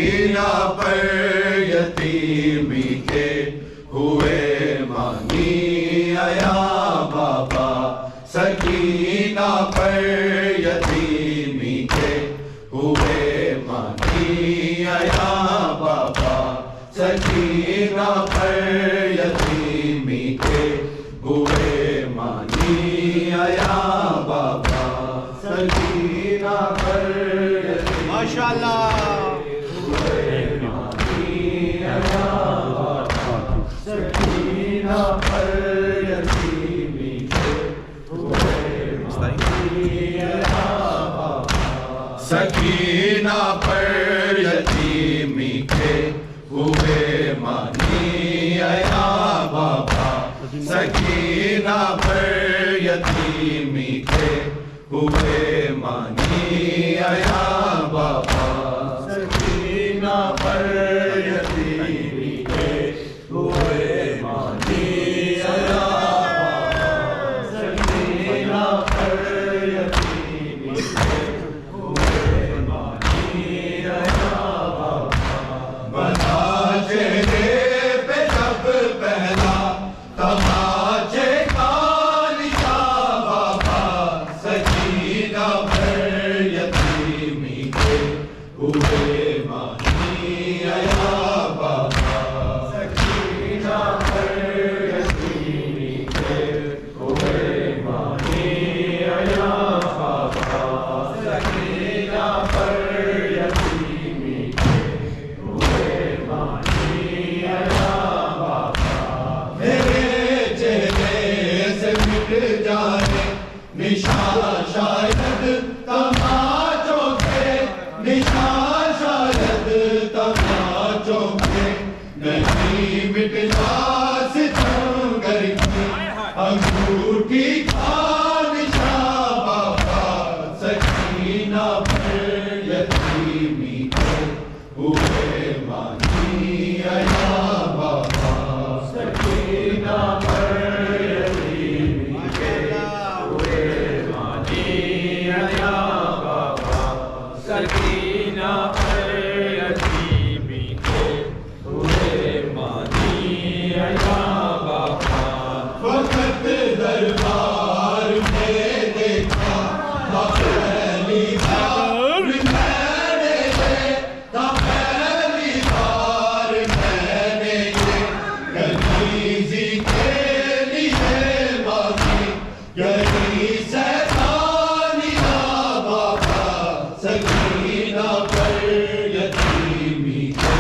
सकीना पर यतीमी के हुए मानी आया बाबा, सकीना पर यतीमी के हुए मानी आया बाबा, सकीना पर यतीमी के हुए मानी आया बाबा, सकीना पर माशाअल्लाह सकीना पर यतीमी के हुए मानी आया बाबा, सकीना पर यतीमी के हुए मानी आया बाबा, सकीना पर यतीमी के हुए मानी आया बाबा, सकीना पर यतीमी के हुए मानी आया बाबा, सकीना पर यतीमी के हुए मानी आया बाबा। बना चेहरे पे जब पहला तमाचे का निशान बाबा, सकीना पर यतीमी के हुए मानी आया बाबा, सकीना पर यतीमी के हुए मानी आया बाबा, सकीना पर यतीमी के हुए मानी आया बाबा। मेरे चेहरे से मिट जाने निशान शायद तमाचों के, निशान शायद तमाचों के, नहीं मिटना सितमगर की अंगूठी का निशान बाबा, सकीना पर यतीमी के हुए मानी आया बाबा, सकीना पर यतीमी के हुए मानी आया बाबा, सकीना पर यतीमी के हुए मानी आया बाबा। वक्त दरबार में देखा था पहली बार मैंने ये, था पहली बार मैंने ये, गलीजी के लिए मांगी गली सैतानिया बाबा, सकीना पर यतीमी के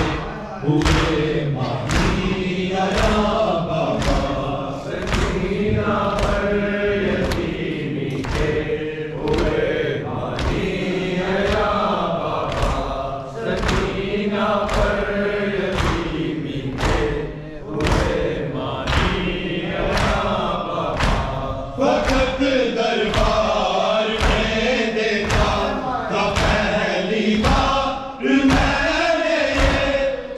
हुए मानी आया बाबा, सकीना पर यतीमी के हुए मानी आया बाबा, सकीना पर यतीमी के हुए मानी आया बाबा। वक्त दरबार में देखा था पहली बार मैंने ये,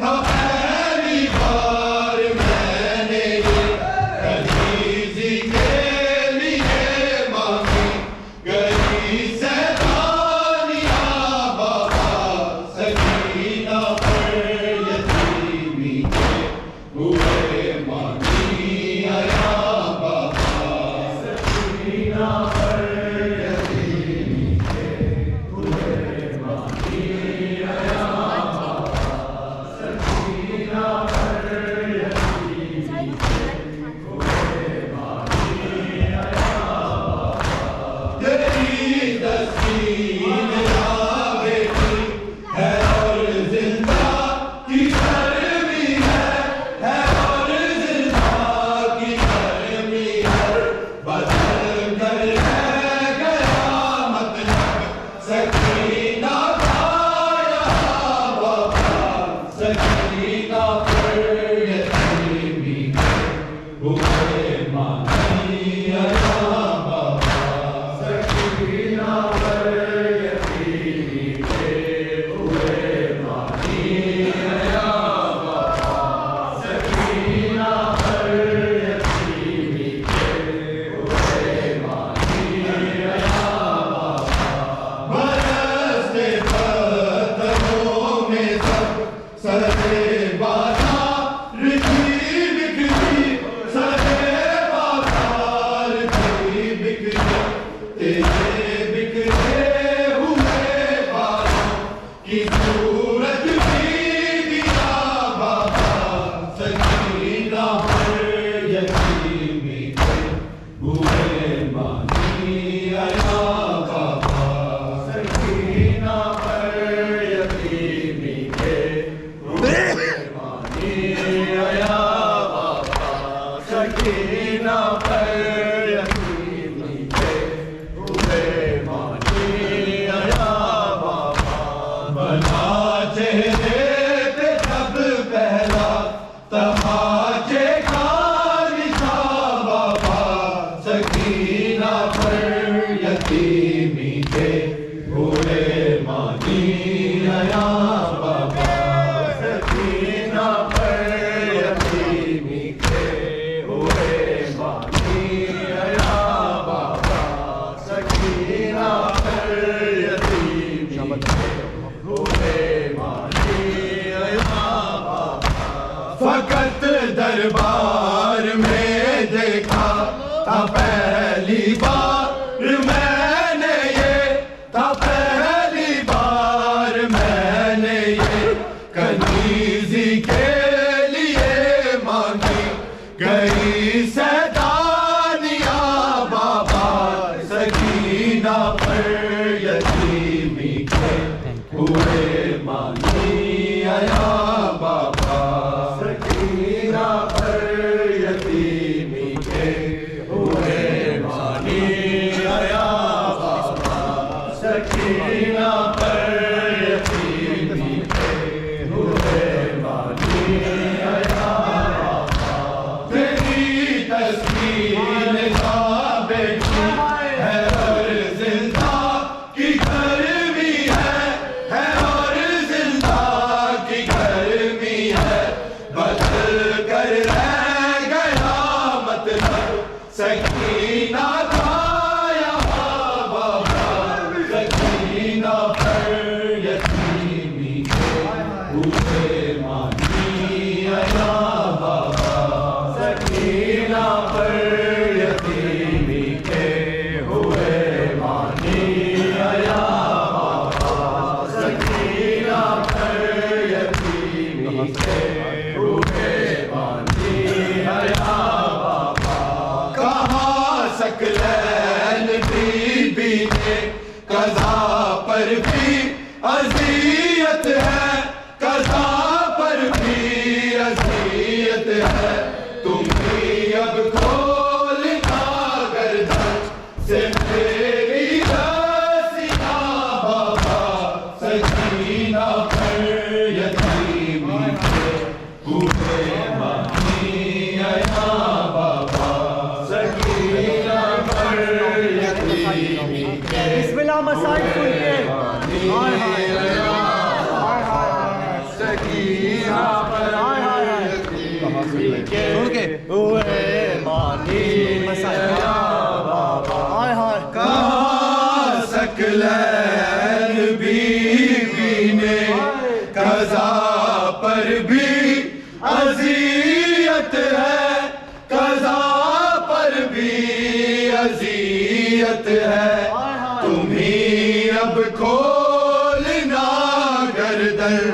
था पहली बार मैंने ये, गलीजी के लिए मांगी गली सैतानिया बाबा, सकीना पर यतीमी के हुए मानी आया बाबा, सकीना पर यतीमी के हुए मानी आया बाबा, सकीना पर यतीमी के हुए मानी आया बाबा। तेरी दस्तीन लागे की है और जिंदा की गर्मी है और जिंदा की गर्मी है, बदल कर है गया मतलब सकीना का यहाँ बाबा, सकीना पर यतीमी के हुए मानी आया बाबा, सकीना पर यतीमी के हुए मानी आया बाबा, सकीना पर यतीमी के हुए मानी आया बाबा। बरसते पत्थरों में सब सरे बाजार की बिक्री सरे बाजार की बिक्री तेरे बिखरे हुए बालों की सूरत भी दिया बाबा सकीना पर यतीमी के हुए मानी आया बाबा सकीना पर यतीमी के हुए मानी आया बाबा सकीना पर यतीमी के हुए मानी आया बाबा बना चेहरे पे जब पहला तमाचे का निशान बाबा सकीना पर यतीमी के हुए मानी आया बाबा सकीना पर यतीमी के हुए मानी आया बाबा सकीना पर यतीमी के हुए मानी आया बाबा फकत दरबार में देखा था पहली बार मैंने ये था पहली बार मैंने ये कनीज़ी के लिए मांगी गई सैदानिया बाबा सकीना पर यतीमी के हुए मानी आया बाबा सकीना पर यतीमी के हुए मानी आया बाबा सकीना पर यतीमी के हुए मानी आया बाबा तेरी तस्वीर निगाहे की है और जिंदा की गर्मी है और जिंदा की गर्मी है बदल कर रह गया मतलब सकीना का यहाँ बाबा सकीना पर यतीमी के हुए मानी आया बाबा सकीना पर यतीमी के हुए मानी आया बाबा सकीना पर यतीमी के हुए मानी आया बाबा कहाँ सकलैन बीबी ने कज़ा पर भी अज़ियत है कज़ा पर भी अज़ियत है तुम भी अब खोलना गर्दन से मेरी रसिया बाबा सकीना पर यतीमी के हुए मानी आया बाबा सकीना पर यतीमी के बिस्मिल्लाह मसाइल सुन के हाय हाय हाय हाय सकीना पर यतीमी के सुन के हुए मानी आया बाबा हाय हाय कहाँ सकलैन बीबी ने कज़ा पर भी अज़ियत है कज़ा पर भी अज़ियत है तुम ही अब खोलना गर्दन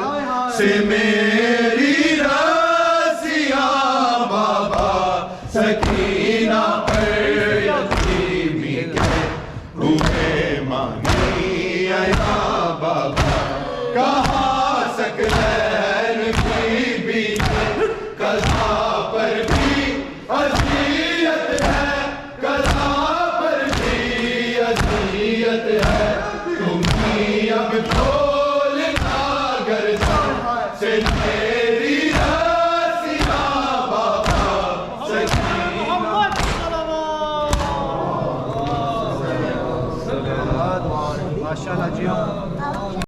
से मेरी रसिया बाबा सकीना पर यतीमी के हुए मानी आया बाबा कहाँ सकलैन बीबी ने कज़ा पर भी अज़ियत है कज़ा पर भी अज़ियत है तुम ही अब खोलना गर्दन से मेरी रसिया बाबा सकीना माशाल्लाह जी